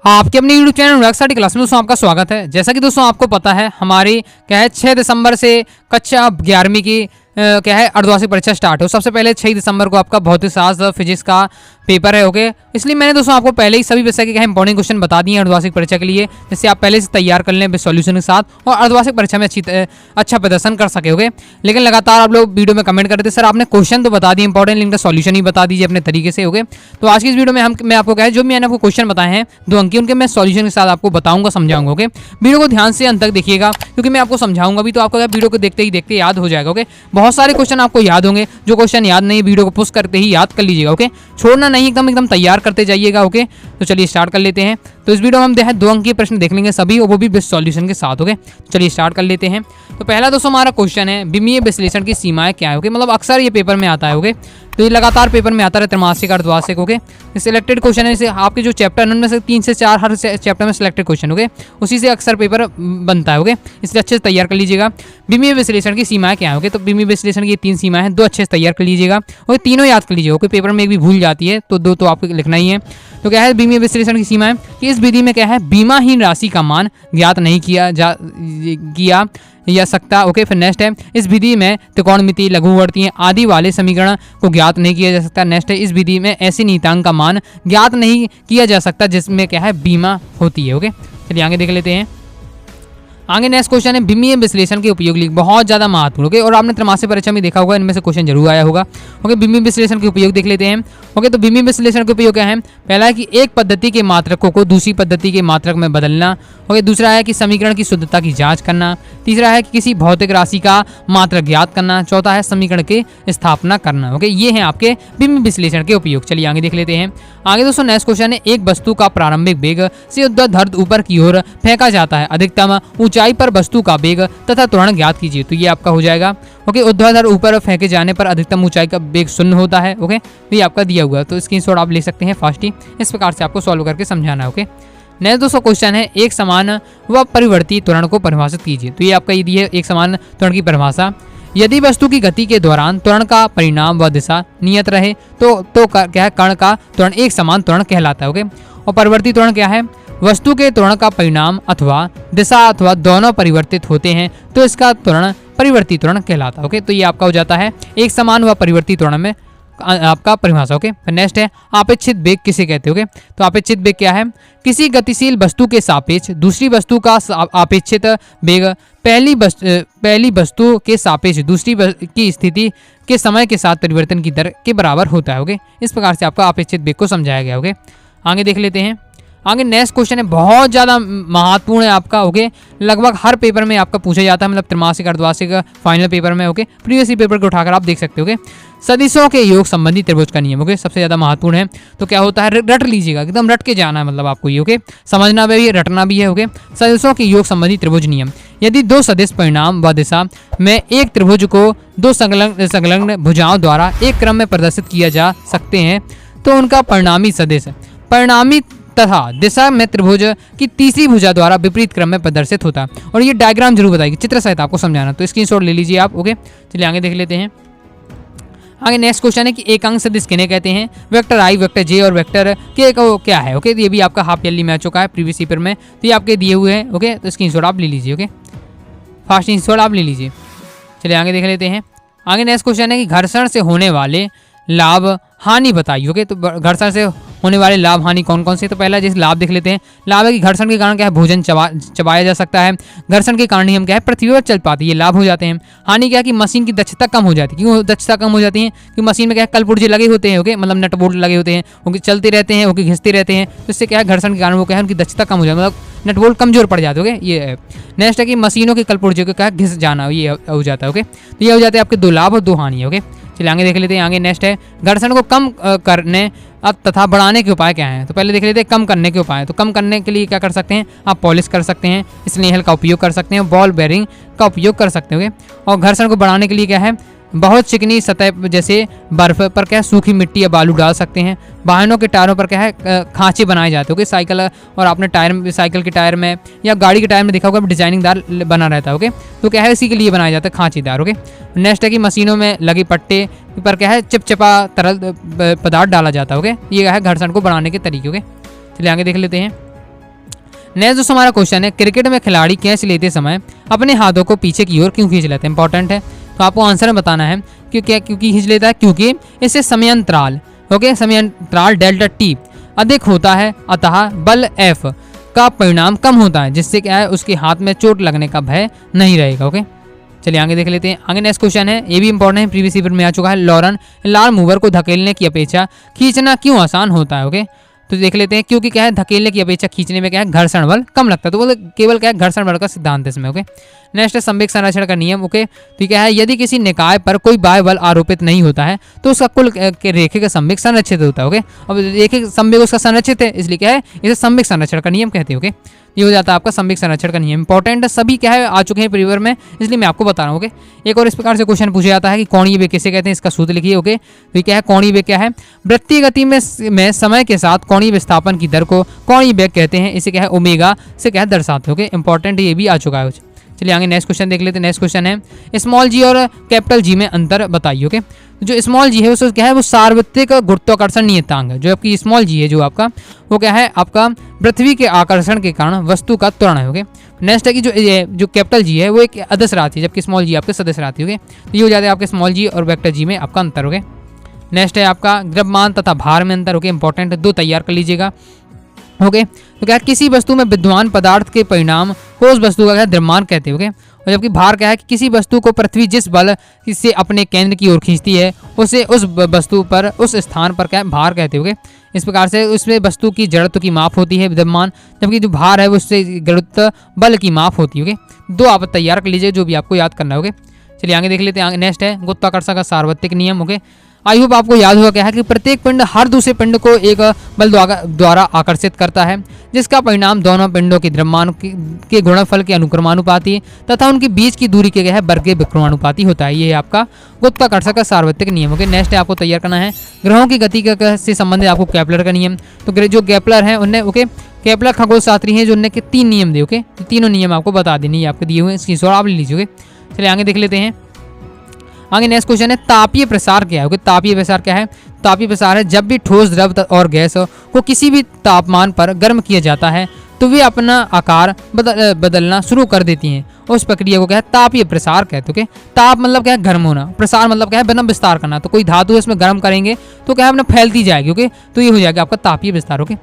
आपके अपने YouTube channel rack class में दोस्तों आपका स्वागत है। जैसा कि दोस्तों आपको पता है हमारी क्या है 6 दिसंबर से कक्षा 11वीं की क्या है अर्धवार्षिक परीक्षा स्टार्ट हो। सबसे पहले 6 दिसंबर को आपका भौतिक शास्त्र फिजिक्स का पेपर है। ओके, इसलिए मैंने दोस्तों आपको पहले ही सभी विषय के क्या इंपॉर्टेंट क्वेश्चन बता दिए अर्धवार्षिक परीक्षा के लिए, जिससे आप पहले से तैयार कर लें सॉल्यूशन के साथ और अर्धवार्षिक परीक्षा में अच्छा प्रदर्शन कर सके। ओके, लेकिन लगातार आप लोग वीडियो में कमेंट करते सर आपने क्वेश्चन तो बता दिए इंपॉर्टेंट, लेकिन सॉल्यूशन ही बता दीजिए अपने तरीके से। ओके, तो आज की इस वीडियो में मैं आपको क्या है जो मैंने आपको क्वेश्चन बताए हैं 2 अंक उनके मैं सॉल्यूशन के साथ आपको बताऊंगा, समझाऊंगा। ओके, वीडियो को ध्यान से अंत तक देखिएगा क्योंकि मैं आपको समझाऊंगा भी तो आपको वीडियो को देखते ही देखते याद हो जाएगा। ओके, बहुत सारे क्वेश्चन आपको याद होंगे, जो क्वेश्चन याद नहीं वीडियो को पुश करते ही याद कर लीजिएगा। ओके, छोड़ना नहीं, एकदम तैयार करते जाइएगा। ओके, तो चलिए स्टार्ट कर लेते हैं। तो इस वीडियो में हम 2 अंक के प्रश्न देख लेंगे सभी, और वो भी बेस्ट सॉल्यूशन के साथ। ओके, चलिए स्टार्ट कर लेते हैं। तो पहला दोस्तों हमारा क्वेश्चन है विमीय विश्लेषण की सीमाएं क्या है। ओके, मतलब अक्सर ये पेपर में आता है। ओके, तो ये लगातार पेपर में आता है त्रैमासिक अर्धवार्षिक। ओके, सिलेक्टेड क्वेश्चन है, इसे आपके जो चैप्टर है उनमें से 3 से 4 हर चैप्टर में सिलेक्टेड क्वेश्चन। ओके, उसी से अक्सर पेपर बनता है। ओके, इसलिए अच्छे से तैयार कर लीजिएगा। विमीय विश्लेषण की सीमाएं क्या है। ओके, तो विमीय विश्लेषण की 3 सीमाएं हैं, 2 अच्छे से तैयार कर लीजिएगा और तीनों याद कर लीजिएगा। ओके, पेपर में एक भी भूल जाती है तो 2 तो आपको लिखना ही है। तो क्या है विमीय विश्लेषण की सीमाएं कि इस विधि में क्या है बीमाहीन राशि का मान ज्ञात नहीं किया जा सकता। ओके, फिर नेक्स्ट है इस विधि में त्रिकोणमिति लघुवर्तीय आदि वाले समीकरण को ज्ञात नहीं किया जा सकता। नेक्स्ट है इस विधि में ऐसी नियतांक का मान ज्ञात नहीं किया जा सकता जिसमें क्या है बीमा होती है। ओके, चलिए आगे देख लेते हैं। आगे नेक्स्ट क्वेश्चन है विमीय विश्लेषण के उपयोग लिख, बहुत ज्यादा महत्वपूर्ण। ओके, और आपने त्रैमासिक परीक्षा में देखा होगा, इनमें से क्वेश्चन जरूर आया होगा। ओके, विमीय विश्लेषण के उपयोग देख लेते हैं। ओके, तो विमीय विश्लेषण के उपयोग क्या है। पहला है कि एक पद्धति के मात्रकों को दूसरी पद्धति के मात्रक में बदलना। ओके, दूसरा है कि समीकरण की शुद्धता की जांच करना। तीसरा है कि किसी भौतिक राशि का मात्रक ज्ञात करना। चौथा है समीकरण की स्थापना करना। ओके, ये है आपके विमीय विश्लेषण के उपयोग। चलिए आगे देख लेते हैं। आगे दोस्तों नेक्स्ट क्वेश्चन है एक वस्तु का प्रारंभिक वेग से ऊर्ध्वाधर ऊपर की ओर फेंका जाता है, अधिकतम ऊंचाई पर वस्तु का वेग तथा त्वरण ज्ञात कीजिए। तो ये आपका हो जाएगा। ओके, ऊर्ध्वाधर ऊपर फेंके जाने पर अधिकतम ऊंचाई का वेग 0 होता है। ओके, तो ये आपका दिया हुआ है, तो स्क्रीनशॉट आप ले सकते हैं फास्ट ही। इस प्रकार से आपको सॉल्व करके समझाना है। ओके, नेक्स्ट दोस्तों क्वेश्चन है एक समान व परिवर्ती त्वरण को परिभाषित कीजिए। तो ये आपका ये दिया है एक समान त्वरण की परिभाषा। यदि वस्तु की गति के दौरान त्वरण का परिणाम व दिशा नियत रहे तो क्या है कण का त्वरण एक समान त्वरण कहलाता है। ओके, और परिवर्ती त्वरण क्या है वस्तु के त्वरण का परिणाम अथवा दिशा अथवा दोनों परिवर्तित होते हैं तो इसका त्वरण परिवर्ती त्वरण कहलाता है। ओके, तो ये आपका हो जाता है एक समान व परिवर्ती त्वरण में आपका परिभाषा। ओके, फिर नेक्स्ट है अपेक्षित वेग किसे कहते हैं। ओके, तो अपेक्षित वेग क्या है किसी गतिशील वस्तु के सापेक्ष दूसरी वस्तु का अपेक्षित वेग पहली वस्तु के सापेक्ष दूसरी की स्थिति के समय के साथ परिवर्तन की दर के बराबर होता है। ओके, इस प्रकार से आपका अपेक्षित वेग को समझाया गया। ओके, आगे देख लेते हैं। आगे नेक्स्ट क्वेश्चन है बहुत ज़्यादा महत्वपूर्ण है आपका। ओके, लगभग हर पेपर में आपका पूछा जाता है, मतलब त्रैमासिक अर्धवार्षिक फाइनल पेपर में। ओके, प्रीवियस पेपर को उठाकर आप देख सकते हो। ओके, सदिशों के योग संबंधी त्रिभुज का नियम। ओके, सबसे ज़्यादा महत्वपूर्ण है। तो क्या होता है रट लीजिएगा, एकदम रट के जाना है, मतलब आपको ये। ओके, समझना भी है रटना भी है। ओके, सदिशों के योग संबंधी त्रिभुज नियम। यदि 2 सदिश परिणाम व दिशा में एक त्रिभुज को 2 संलग्न भुजाओं द्वारा एक क्रम में प्रदर्शित किया जा सकते हैं तो उनका परिणामी सदिश परिणामी तथा दिशा में त्रिभुज की तीसरी भुजा द्वारा विपरीत क्रम में प्रदर्शित होता है। और ये डायग्राम जरूर बताएगी, चित्र सहित आपको समझाना, तो स्क्रीनशॉट ले लीजिए आप। ओके, चलिए आगे देख लेते हैं। आगे नेक्स्ट क्वेश्चन है कि एकांक सदिश किन्हें कहते हैं। वेक्टर आई, वेक्टर जे और वेक्टर के को क्या है। ओके, ये भी आपका हाफ ईयरली में आ चुका है प्रीवियस पेपर में, तो ये आपके दिए हुए हैं। ओके, तो स्क्रीनशॉट आप ले लीजिए। ओके, फास्ट स्क्रीनशॉट आप ले लीजिए। चलिए आगे देख लेते हैं। आगे नेक्स्ट क्वेश्चन है कि घर्षण से होने वाले लाभ हानि बताइए। ओके, तो घर्षण से होने वाले लाभ हानि कौन कौन से। तो पहला जैसे लाभ देख लेते हैं। लाभ है कि घर्षण के कारण क्या है भोजन चबाया जा सकता है। घर्षण के कारण ही हम क्या है पृथ्वी पर चल पाती है, ये लाभ हो जाते हैं। हानि क्या है कि मशीन की दक्षता कम हो जाती है। क्यों दक्षता कम हो जाती है कि मशीन में क्या है कलपुर्जे लगे होते हैं। ओके, मतलब नट बोल्ट लगे होते हैं, वो चलते रहते हैं, ओके घिसते रहते हैं, तो इससे क्या है घर्षण के कारण वो क्या है उनकी दक्षता कम हो जाती है, मतलब नट बोल्ट कमजोर पड़ जाते हैं। ओके, ये है। नेक्स्ट है कि मशीनों के कलपुर्जे को क्या है घिस जाना, ये हो जाता है। ओके, तो ये हो जाते हैं आपके 2 लाभ और 2 हानि। ओके, चलिए आगे देख लेते हैं। आगे नेक्स्ट है घर्षण को कम करने अब तथा बढ़ाने के उपाय क्या हैं। तो पहले देख लेते हैं कम करने के उपाय। तो कम करने के लिए क्या कर सकते हैं आप पॉलिश कर सकते हैं, स्नेहल का उपयोग कर सकते हैं, बॉल बेयरिंग का उपयोग कर सकते हैं। और घर्षण को बढ़ाने के लिए क्या है बहुत चिकनी सतह जैसे बर्फ पर क्या है सूखी मिट्टी या बालू डाल सकते हैं। वाहनों के टायरों पर क्या है खांचे बनाए जाते हैं। साइकिल और आपने टायर साइकिल के टायर में या गाड़ी के टायर में देखा होगा डिजाइनिंग दार बना रहता है। ओके, तो क्या है इसी के लिए बनाया जाता है खांचेदार। ओके, नेक्स्ट है कि मशीनों में लगे पट्टे पर क्या है चिपचिपा तरल पदार्थ डाला जाता है। ओके, ये क्या है घर्षण को बढ़ाने के तरीके। ओके, चलिए आगे देख लेते हैं। नेक्स्ट दोस्तों हमारा क्वेश्चन है, क्रिकेट में खिलाड़ी कैच लेते समय अपने हाथों को पीछे की ओर क्यों खींच लेते हैं? इंपॉर्टेंट है, तो आपको आंसर में बताना है क्योंकि खींच लेता है, क्योंकि इससे समयांतराल समयांतराल डेल्टा टी अधिक होता है, अतः बल एफ का परिणाम कम होता है, जिससे क्या है उसके हाथ में चोट लगने का भय नहीं रहेगा। ओके, चलिए आगे देख लेते हैं। आगे नेक्स्ट क्वेश्चन है, ये भी इंपॉर्टेंट है, प्रीवियस ईयर में आ चुका है। लॉरेन लाल मूवर को धकेलने की अपेक्षा खींचना क्यों आसान होता है? ओके, तो देख लेते हैं, क्योंकि क्या है धकेलने की अपेक्षा खींचने में क्या है घर्षण बल कम लगता है, तो वो केवल क्या है घर्षण बल का सिद्धांत है इसमें। ओके, नेक्स्ट है संवेग संरक्षण का नियम। ओके, तो क्या है, यदि किसी निकाय पर कोई बाह्य बल आरोपित नहीं होता है तो उसका कुल रेखिक संवेग संरक्षित होता है। ओके, अब रेखिक संवेग उसका संरक्षित है, इसलिए क्या है इसे संवेग संरक्षण का नियम कहते हैं। ओके, ये हो जाता है आपका संवेग संरक्षण का नियम। इंपॉर्टेंट सभी क्या है आ चुके हैं प्रीवियर में, इसलिए मैं आपको बता रहा हूँ। ओके, एक और इस प्रकार से क्वेश्चन पूछा जाता है कि कोणीय वेग किसे कहते हैं, इसका सूत्र लिखिए। ओके, तो ये क्या है, कोणीय वेग क्या है, वृत्तीय गति में समय के साथ कोणीय विस्थापन की दर को कोणीय वेग कहते हैं। इसे क्या है ओमेगा से क्या है दर्शाते हैं। ओके, इंपॉर्टेंट ये भी आ चुका है। चलिए आगे नेक्स्ट क्वेश्चन देख लेते हैं। नेक्स्ट क्वेश्चन है, स्मॉल जी और कैपिटल जी में अंतर बताइए। ओके, जो स्मॉल जी है वो क्या है, वो सार्वत्रिक गुरुत्वाकर्षण नियतांक है। जो आपकी स्मॉल जी है जो आपका वो क्या है आपका पृथ्वी के आकर्षण के कारण वस्तु का त्वरण है। ओके, नेक्स्ट है कि जो कैपिटल जी है वो एक अदस्य राशि है, जबकि स्मॉल जी आपके सदस्य राशि। ओके, तो ये हो जाता है आपके स्मॉल जी और वेक्टर जी में आपका अंतर। ओके, नेक्स्ट है आपका द्रव्यमान तथा भार में अंतर। ओके, इंपॉर्टेंट दो तैयार कर लीजिएगा। ओके, तो क्या किसी वस्तु में विद्यमान पदार्थ के परिणाम को उस वस्तु का क्या द्रव्यमान कहते हैं। ओके, और जबकि भार क्या है कि किसी वस्तु को पृथ्वी जिस बल से अपने केंद्र की ओर खींचती है उसे उस वस्तु पर उस स्थान पर क्या भार कहते हैं। ओके, इस प्रकार से उसमें वस्तु की जड़त्व की माप होती है द्रव्यमान, जबकि जो भार है वो उससे गुरुत्व बल की माप होती है। ओके, दो आप तैयार कर लीजिए जो भी आपको याद करना है। ओके, चलिए आगे देख लेते हैं। नेक्स्ट है गुरुत्वाकर्षण का सार्वत्रिक नियम। ओके, आई होप आपको याद होगा क्या है कि प्रत्येक पिंड हर दूसरे पिंड को एक बल द्वारा आकर्षित करता है, जिसका परिणाम दोनों पिंडों के द्रव्यमान के गुणनफल के अनुक्रमानुपाती तथा उनके बीच की दूरी के वर्ग के विक्रमानुपाती होता है। ये है आपका गुरुत्वाकर्षण का सार्वत्रिक नियम। ओके, नेक्स्ट है आपको तैयार करना है ग्रहों की गति से संबंधित आपको केपलर का नियम। तो जो केपलर है उनने ओके केपलर खगोल शास्त्री हैं जो उनने के 3 नियम दिए। ओके, तो तीनों नियम आपको बता देने ये आपके दिए हुए हैं, स्क्रीनशॉट आप ले लीजिए। ओके, चलिए आगे देख लेते हैं। आगे नेक्स्ट क्वेश्चन है तापीय प्रसार क्या है। ओके, तापीय प्रसार क्या है, तापीय प्रसार है जब भी ठोस द्रव और गैस को किसी भी तापमान पर गर्म किया जाता है तो वे अपना आकार बदलना शुरू कर देती हैं। उस प्रक्रिया को क्या है तापीय प्रसार कहते हैं। ओके, ताप मतलब क्या है गर्म होना, प्रसार मतलब क्या है बना विस्तार करना। तो कोई धातु इसमें गर्म करेंगे तो क्या है अपना फैलती जाएगी। ओके, तो ये हो जाएगा आपका तापीय विस्तार। ओके,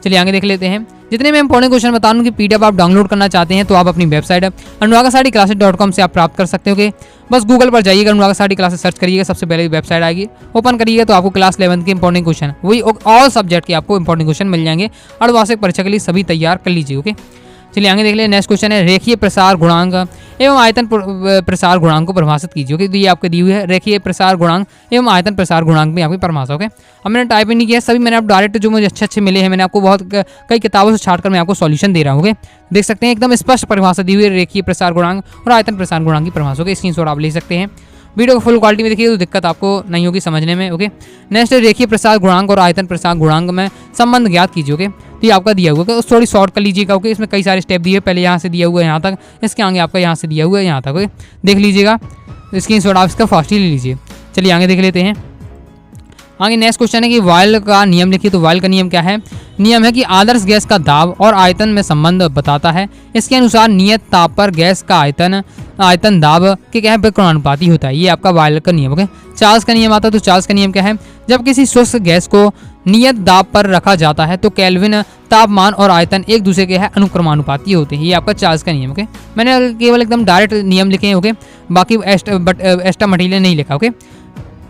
चलिए आगे देख लेते हैं। जितने मैं इंपॉर्टेंट क्वेश्चन बता दूं कि पीडीएफ आप डाउनलोड करना चाहते हैं तो आप अपनी वेबसाइट anuagasaticlasses.com से आप प्राप्त कर सकते हो। कि बस गूगल पर जाइएगा, अनुरागा साटी क्लासेस सर्च करिएगा, सबसे पहले वेबसाइट आएगी, ओपन करिएगा तो आपको क्लास 11 के इंपॉर्टेंट क्वेश्चन वही ऑल सब्जेक्ट के आपको इंपॉर्टेंट क्वेश्चन मिल जाएंगे। अर्धवार्षिक परीक्षा के लिए सभी तैयार कर लीजिए। ओके, चलिए आगे देख लें। नेक्स्ट क्वेश्चन है रेखीय प्रसार गुणांक एवं आयतन प्रसार गुणांक को परिभाषित कीजिए। ओके, तो ये आपके दी हुई है रेखीय प्रसार गुणांक एवं आयतन प्रसार गुणांक में आपकी परिभाषा। ओके, अब मैंने टाइप ही नहीं किया, सभी मैंने आप डायरेक्ट जो मुझे अच्छे मिले हैं मैंने आपको बहुत कई किताबों से छाट कर मैं आपको सॉल्यूशन दे रहा हूँ। ओके, देख सकते हैं एकदम स्पष्ट परिभाषा दी हुई है रेखीय प्रसार गुणांक और आयतन प्रसार गुणांक की परिभाषा। ओके, स्क्रीनशॉट आप ले सकते हैं। वीडियो को फुल क्वालिटी में देखिए तो दिक्कत आपको नहीं होगी समझने में। ओके, नेक्स्ट रेखीय प्रसार गुणांक और आयतन प्रसार गुणांक में संबंध ज्ञात कीजिए। ओके, तो ये आपका दिया हुआ है, थोड़ी शॉर्ट कर लीजिएगा। ओके, इसमें कई सारे स्टेप दिए, पहले यहाँ से दिया हुआ है यहाँ तक, इसके आगे आपका यहाँ से दिया हुआ है यहाँ तक। ओके, देख लीजिएगा, स्क्रीनशॉट आप इसका फास्ट ही ले लीजिए। चलिए आगे देख लेते हैं। आगे नेक्स्ट क्वेश्चन है कि वायल का नियम लिखिए। तो वायल का नियम क्या है, नियम है कि आदर्श गैस का दाब और आयतन में संबंध बताता है। इसके अनुसार नियत ताप पर गैस का आयतन दाब के क्या है विकर्णानुपाती होता है। ये आपका वायल का नियम। ओके, चार्ल्स का नियम आता है। तो चार्ल्स का नियम क्या है, जब किसी शुष्क गैस को नियत दाब पर रखा जाता है तो केल्विन तापमान और आयतन एक दूसरे के अनुक्रमानुपाती होते हैं। ये आपका चार्ल्स का नियम। ओके, मैंने केवल एकदम डायरेक्ट नियम लिखे हैं। ओके, बाकी एक्स्ट्रा मटेरियल नहीं लिखा। ओके,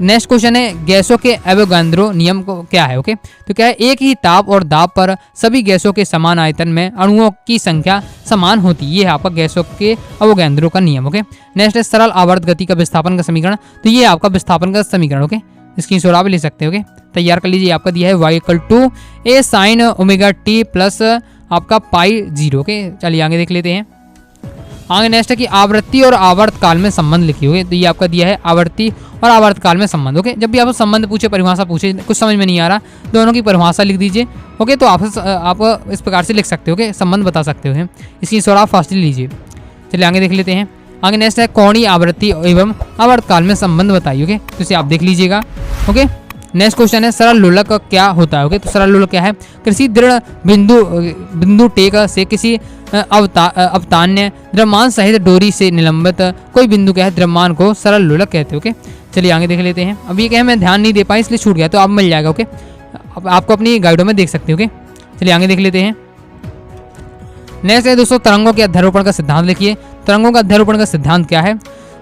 नेक्स्ट क्वेश्चन है गैसों के एवोगाद्रो नियम को क्या है। ओके, तो क्या है एक ही ताप और दाब पर सभी गैसों के समान आयतन में अणुओं की संख्या समान होती है। ये है आपका गैसों के एवोगाद्रो का नियम। ओके, नेक्स्ट है सरल आवर्त गति का विस्थापन का समीकरण। तो ये आपका विस्थापन का समीकरण। ओके, स्क्रीनशॉट आप ले सकते हो। ओके, तैयार कर लीजिए। आपका दिया है y = a sin omega t plus आपका पाई 0। ओके, चलिए आगे देख लेते हैं। आगे नेक्स्ट है कि आवृत्ति और आवर्त काल में संबंध लिखिए। ओके, तो ये आपका दिया है आवृत्ति और आवर्त काल में संबंध। ओके, जब भी आप संबंध पूछे परिभाषा पूछे कुछ समझ में नहीं आ रहा दोनों की परिभाषा लिख दीजिए। ओके, तो आप इस प्रकार से लिख सकते हो। ओके, संबंध बता सकते हो, इसकी शोर आप फास्ट लीजिए। चलिए आगे देख लेते हैं। आगे नेक्स्ट है कोणीय आवृत्ति एवं आवर्त काल में संबंध बताइए। ओके, तो इसे आप देख लीजिएगा। ओके, नेक्स्ट क्वेश्चन है सरल लोलक क्या होता है। ओके, तो सरल लोलक क्या है? किसी दृढ़ बिंदु टेक से किसी अवतान्य द्रव्यमान सहित डोरी से निलंबित कोई बिंदु क्या है द्रव्यमान को सरल लोलक कहते हैं। ओके, चलिए आगे देख लेते हैं। अब ये क्या है, मैं ध्यान नहीं दे पाई इसलिए छूट गया, तो अब मिल जाएगा। ओके, अब आपको अपनी गाइडों में देख सकते हो। ओके, चलिए आगे देख लेते हैं। नेक्स्ट है दोस्तों तरंगों के अध्यारोपण का सिद्धांत लिखिए। तरंगों का अध्यारोपण का सिद्धांत क्या है?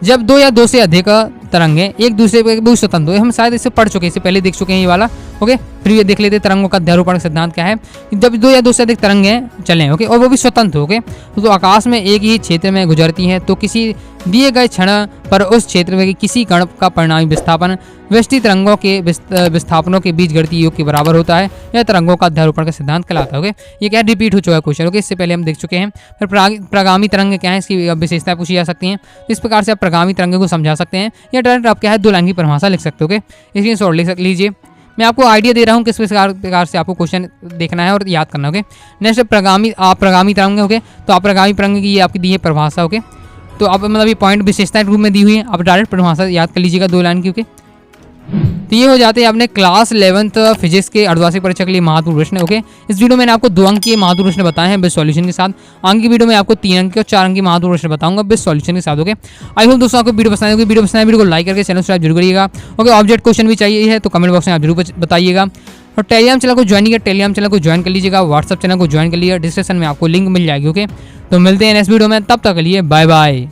जब दो या दो से अधिक तरंगें एक दूसरे के स्वतंत्र, हम शायद इसे पढ़ चुके हैं, इससे पहले देख चुके हैं ये वाला। ओके, फिर ये देख लेते हैं तरंगों का अध्यारोपण का सिद्धांत क्या है। जब दो या दो से अधिक तरंगें चलें, ओके, और वो भी स्वतंत्र, ओके, तो आकाश में एक ही क्षेत्र में गुजरती हैं, तो किसी दिए गए क्षण पर उस क्षेत्र में किसी कण का परिणामी विस्थापन व्यष्टि तरंगों के विस्थापनों के बीच गणितीय योग के बराबर होता है। यह तरंगों का अध्यारोपण का सिद्धांत कहलाता है। ओके, ये क्या रिपीट हो चुका है क्वेश्चन। ओके, इससे पहले हम देख चुके हैं। फिर प्रगामी तरंग क्या है, इसकी विशेषताएं पूछी जा सकती हैं। इस प्रकार से आप प्रगामी तरंगों को समझा सकते हैं, या डायरेक्ट आप क्या है 2 लाइन की परिभाषा लिख सकते हो। ओके, इसलिए शॉर्ट लिख लीजिए। मैं आपको आइडिया दे रहा हूँ किस प्रकार से आपको क्वेश्चन देखना है और याद करना। ओके, नेक्स्ट प्रगामी तरंग। ओके, तो आप प्रगामी तरंग की ये आपकी दी है परिभाषा। ओके, तो आप मतलब ये पॉइंट विशेषता रूप में दी हुई है, आप डायरेक्ट परिभाषा याद कर लीजिएगा 2 लाइन की। ओके, तो ये हो जाते हैं अपने क्लास 11th फिजिक्स के अर्धवार्षिक परीक्षा के लिए महत्वपूर्ण प्रश्न। ओके, इस वीडियो में मैंने आपको 2 अंक के महत्वपूर्ण प्रश्न बताए हैं विद सॉल्यूशन के साथ। आगे की वीडियो में आपको 3 अंक के और 4 अंक के महत्वपूर्ण प्रश्न बताऊंगा विद सॉल्यूशन के साथ। ओके, आई होप दोस्तों आपको वीडियो पसंद आएगी। वीडियो पसंद आए वीडियो को लाइक करके चैनल सब्सक्राइब जरूर करिएगा। ओके, ऑब्जेक्ट क्वेश्चन भी चाहिए है तो कमेंट बॉक्स में आप जरूर बताइएगा। और टेलीग्राम चैनल को ज्वाइन किया, टेलीग्राम चैनल को ज्वाइन कर लीजिएगा, व्हाट्सअप चैनल को ज्वाइन कर लीजिएगा, डिस्क्रिप्शन में आपको लिंक मिल जाएगी। ओके, तो मिलते हैं नेक्स्ट वीडियो में, तब तक के लिए बाय बाय।